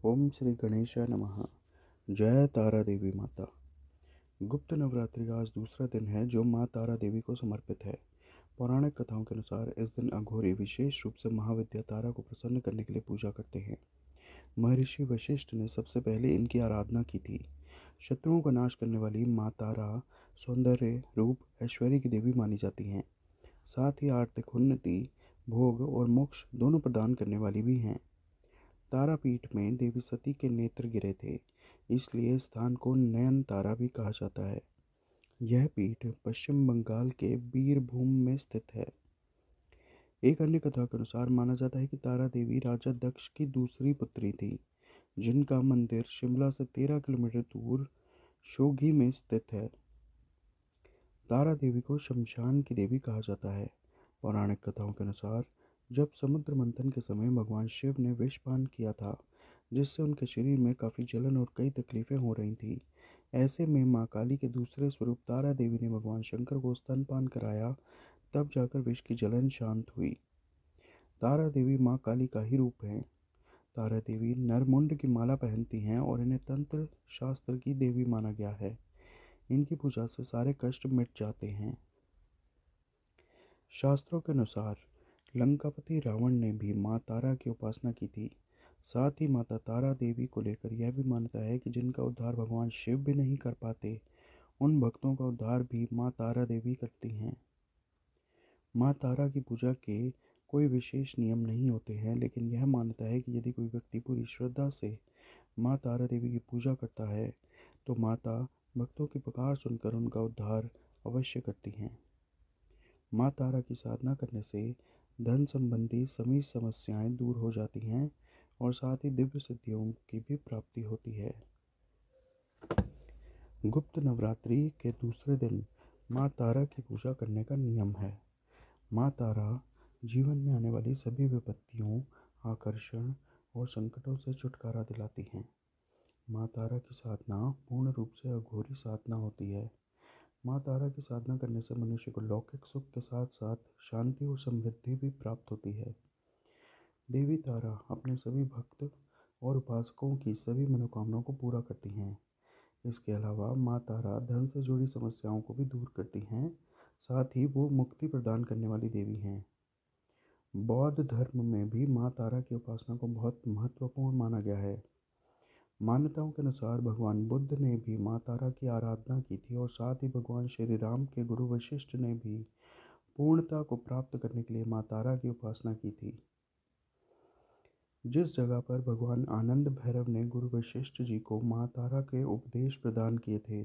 ओम श्री गणेशाय नमः। जय तारा देवी माता। गुप्त नवरात्रि का आज दूसरा दिन है जो माँ तारा देवी को समर्पित है। पौराणिक कथाओं के अनुसार इस दिन अघोरी विशेष रूप से महाविद्या तारा को प्रसन्न करने के लिए पूजा करते हैं। महर्षि वशिष्ठ ने सबसे पहले इनकी आराधना की थी। शत्रुओं का नाश करने वाली माँ तारा सौंदर्य, रूप, ऐश्वर्य की देवी मानी जाती हैं। साथ ही आर्थिक उन्नति, भोग और मोक्ष दोनों प्रदान करने वाली भी हैं। तारापीठ में देवी सती के नेत्र गिरे थे, इसलिए इस स्थान को नयन तारा भी कहा जाता है। यह पीठ पश्चिम बंगाल के बीरभूम में स्थित है। एक अन्य कथा के अनुसार माना जाता है कि तारा देवी राजा दक्ष की दूसरी पुत्री थी, जिनका मंदिर शिमला से 13 किलोमीटर दूर शोघी में स्थित है। तारा देवी को शमशान की देवी कहा जाता है। पौराणिक कथाओं के अनुसार जब समुद्र मंथन के समय भगवान शिव ने विष पान किया था, जिससे उनके शरीर में काफ़ी जलन और कई तकलीफें हो रही थी। ऐसे में माँ काली के दूसरे स्वरूप तारा देवी ने भगवान शंकर को स्तनपान कराया, तब जाकर विष की जलन शांत हुई। तारा देवी माँ काली का ही रूप है। तारा देवी नरमुंड की माला पहनती हैं और इन्हें तंत्र शास्त्र की देवी माना गया है। इनकी पूजा से सारे कष्ट मिट जाते हैं। शास्त्रों के अनुसार लंकापति रावण ने भी माँ तारा की उपासना की थी। साथ ही माता तारा देवी को लेकर यह भी मान्यता है कि जिनका उद्धार भगवान शिव भी नहीं कर पाते, उन भक्तों का उद्धार भी माँ तारा देवी करती हैं। माँ तारा की पूजा के कोई विशेष नियम नहीं होते हैं, लेकिन यह मान्यता है कि यदि कोई व्यक्ति पूरी श्रद्धा से माँ तारा देवी की पूजा करता है, तो माता भक्तों की पुकार सुनकर उनका उद्धार अवश्य करती हैं। माँ तारा की साधना करने से धन संबंधी सभी समस्याएं दूर हो जाती हैं और साथ ही दिव्य सिद्धियों की भी प्राप्ति होती है। गुप्त नवरात्रि के दूसरे दिन माँ तारा की पूजा करने का नियम है। माँ तारा जीवन में आने वाली सभी विपत्तियों, आकर्षण और संकटों से छुटकारा दिलाती हैं। माँ तारा की साधना पूर्ण रूप से अघोरी साधना होती है। माँ तारा की साधना करने से मनुष्य को लौकिक सुख के साथ साथ शांति और समृद्धि भी प्राप्त होती है। देवी तारा अपने सभी भक्त और उपासकों की सभी मनोकामनाओं को पूरा करती हैं। इसके अलावा माँ तारा धन से जुड़ी समस्याओं को भी दूर करती हैं। साथ ही वो मुक्ति प्रदान करने वाली देवी हैं। बौद्ध धर्म में भी माँ तारा की उपासना को बहुत महत्वपूर्ण माना गया है। मान्यताओं के अनुसार भगवान बुद्ध ने भी माँ तारा की आराधना की थी और साथ ही भगवान श्री राम के गुरु वशिष्ठ ने भी पूर्णता को प्राप्त करने के लिए माँ तारा की उपासना की थी। जिस जगह पर भगवान आनंद भैरव ने गुरु वशिष्ठ जी को माँ तारा के उपदेश प्रदान किए थे,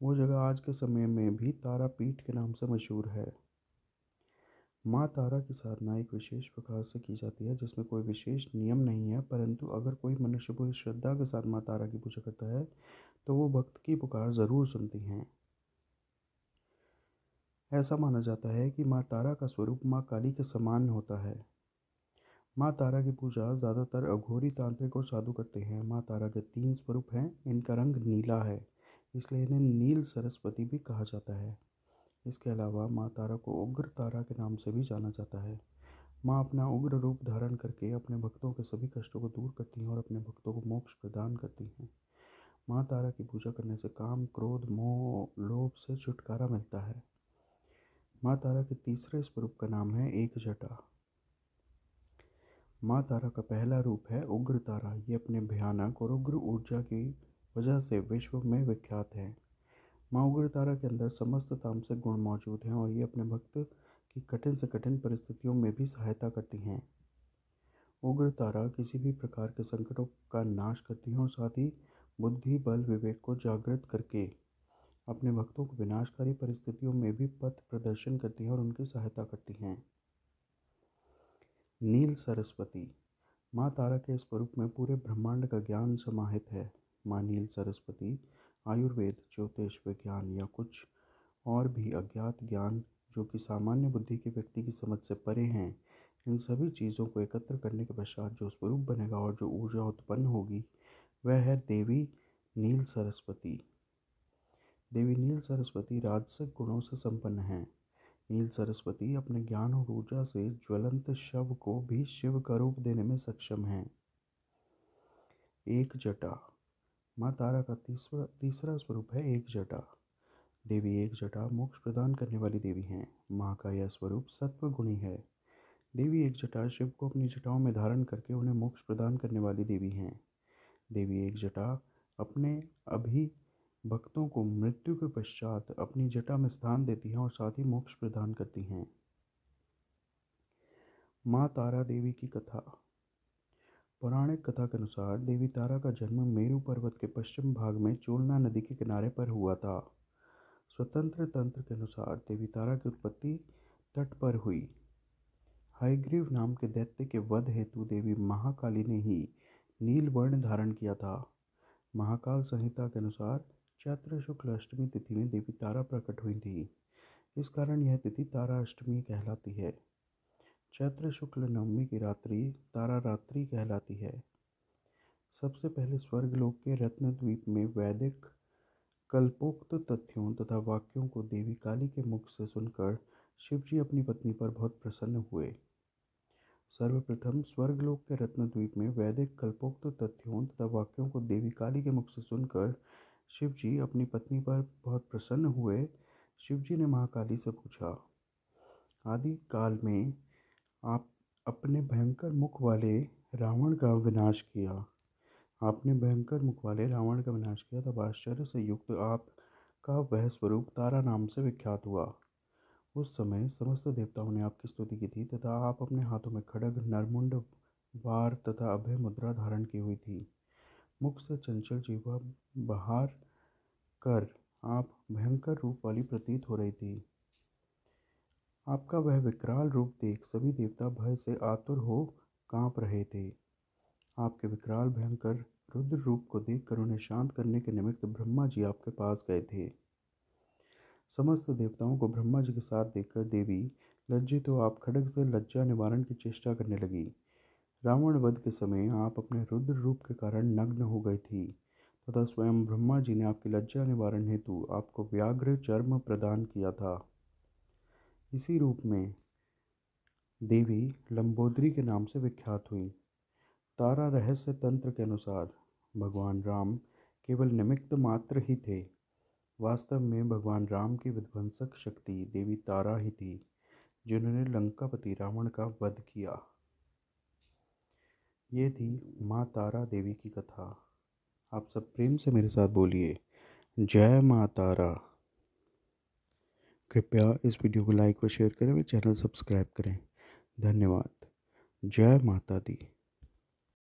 वो जगह आज के समय में भी तारापीठ के नाम से मशहूर है। माँ तारा की साधना एक विशेष प्रकार से की जाती है, जिसमें कोई विशेष नियम नहीं है, परंतु अगर कोई मनुष्य पूरी श्रद्धा के साथ माँ तारा की पूजा करता है, तो वो भक्त की पुकार ज़रूर सुनती हैं। ऐसा माना जाता है कि माँ तारा का स्वरूप माँ काली के समान होता है। माँ तारा की पूजा ज़्यादातर अघोरी, तांत्रिक और साधु करते हैं। माँ तारा के 3 स्वरूप हैं। इनका रंग नीला है, इसलिए इन्हें नील सरस्वती भी कहा जाता है। इसके अलावा माँ तारा को उग्र तारा के नाम से भी जाना जाता है। माँ अपना उग्र रूप धारण करके अपने भक्तों के सभी कष्टों को दूर करती हैं और अपने भक्तों को मोक्ष प्रदान करती हैं। माँ तारा की पूजा करने से काम, क्रोध, मोह, लोभ से छुटकारा मिलता है। माँ तारा के तीसरे स्वरूप का नाम है एक जटा। माँ तारा का पहला रूप है उग्र तारा। ये अपने भयानक और उग्र ऊर्जा की वजह से विश्व में विख्यात है। माँ उग्र तारा के अंदर समस्त तामसिक गुण मौजूद हैं और ये अपने भक्त की कठिन से कठिन परिस्थितियों में भी सहायता करती हैं। उग्र तारा किसी भी प्रकार के संकटों का नाश करती हैं और साथ ही बुद्धि, बल, विवेक को जागृत करके अपने भक्तों को विनाशकारी परिस्थितियों में भी पथ प्रदर्शन करती हैं और उनकी सहायता करती हैं। नील सरस्वती। माँ तारा के स्वरूप में पूरे ब्रह्मांड का ज्ञान समाहित है। माँ नील सरस्वती आयुर्वेद, ज्योतिष, विज्ञान या कुछ और भी अज्ञात ज्ञान जो कि सामान्य बुद्धि के व्यक्ति की समझ से परे हैं, इन सभी चीज़ों को एकत्र करने के पश्चात जो स्वरूप बनेगा और जो ऊर्जा उत्पन्न होगी, वह है देवी नील सरस्वती। देवी नील सरस्वती राजसिक गुणों से संपन्न हैं। नील सरस्वती अपने ज्ञान और ऊर्जा से ज्वलंत शव को भी शिव का रूप देने में सक्षम हैं। एक जटा। माँ तारा का तीसरा स्वरूप है एक जटा। देवी एक जटा मोक्ष प्रदान करने वाली देवी हैं। माँ का यह स्वरूप सत्व गुणी है। देवी एक जटा शिव को अपनी जटाओं में धारण करके उन्हें मोक्ष प्रदान करने वाली देवी हैं। देवी एक जटा अपने अभी भक्तों को मृत्यु के पश्चात अपनी जटा में स्थान देती हैं और साथ ही मोक्ष प्रदान करती हैं। माँ तारा देवी की कथा। पौराणिक कथा के अनुसार देवी तारा का जन्म मेरु पर्वत के पश्चिम भाग में चोलना नदी के किनारे पर हुआ था। स्वतंत्र तंत्र के अनुसार देवी तारा की उत्पत्ति तट पर हुई। हयग्रीव नाम के दैत्य के वध हेतु देवी महाकाली ने ही नील वर्ण धारण किया था। महाकाल संहिता के अनुसार चैत्र शुक्ल अष्टमी तिथि में देवी तारा प्रकट हुई थी। इस कारण यह तिथि तारा अष्टमी कहलाती है। चैत्र शुक्ल नवमी की रात्रि तारा रात्रि कहलाती है। सबसे पहले स्वर्गलोक के रत्नद्वीप में वैदिक कल्पोक्त तथ्यों तथा वाक्यों को देवी काली के मुख से सुनकर शिवजी अपनी पत्नी पर बहुत प्रसन्न हुए। सर्वप्रथम स्वर्गलोक के रत्नद्वीप में वैदिक कल्पोक्त तथ्यों तथा वाक्यों को देवी काली के मुख से सुनकर शिवजी अपनी पत्नी पर बहुत प्रसन्न हुए। शिवजी ने महाकाली से पूछा, आदि काल में आप अपने भयंकर मुख वाले रावण का विनाश किया। आपने भयंकर मुख वाले रावण का विनाश किया, तब आश्चर्य से युक्त आपका वह स्वरूप तारा नाम से विख्यात हुआ। उस समय समस्त देवताओं ने आपकी स्तुति की थी तथा आप अपने हाथों में खड्ग, नरमुंड, वार तथा अभय मुद्रा धारण की हुई थी। मुख से चंचल जीवा बाहर कर आप भयंकर रूप वाली प्रतीत हो रही थी। आपका वह विकराल रूप देख सभी देवता भय से आतुर हो कांप रहे थे। आपके विकराल भयंकर रुद्र रूप को देखकर उन्हें शांत करने के निमित्त ब्रह्मा जी आपके पास गए थे। समस्त देवताओं को ब्रह्मा जी के साथ देखकर देवी लज्जित हो आप खड्ग से लज्जा निवारण की चेष्टा करने लगी। रावण वध के समय आप अपने रुद्र रूप के कारण नग्न हो गई थी तथा स्वयं ब्रह्मा जी ने आपकी लज्जा निवारण हेतु आपको व्याघ्र चर्म प्रदान किया था। इसी रूप में देवी लंबोदरी के नाम से विख्यात हुई। तारा रहस्य तंत्र के अनुसार भगवान राम केवल निमित्त मात्र ही थे। वास्तव में भगवान राम की विध्वंसक शक्ति देवी तारा ही थी, जिन्होंने लंकापति रावण का वध किया। ये थी माँ तारा देवी की कथा। आप सब प्रेम से मेरे साथ बोलिए, जय माँ तारा। कृपया इस वीडियो को लाइक व शेयर करें व चैनल सब्सक्राइब करें। धन्यवाद। जय माता दी।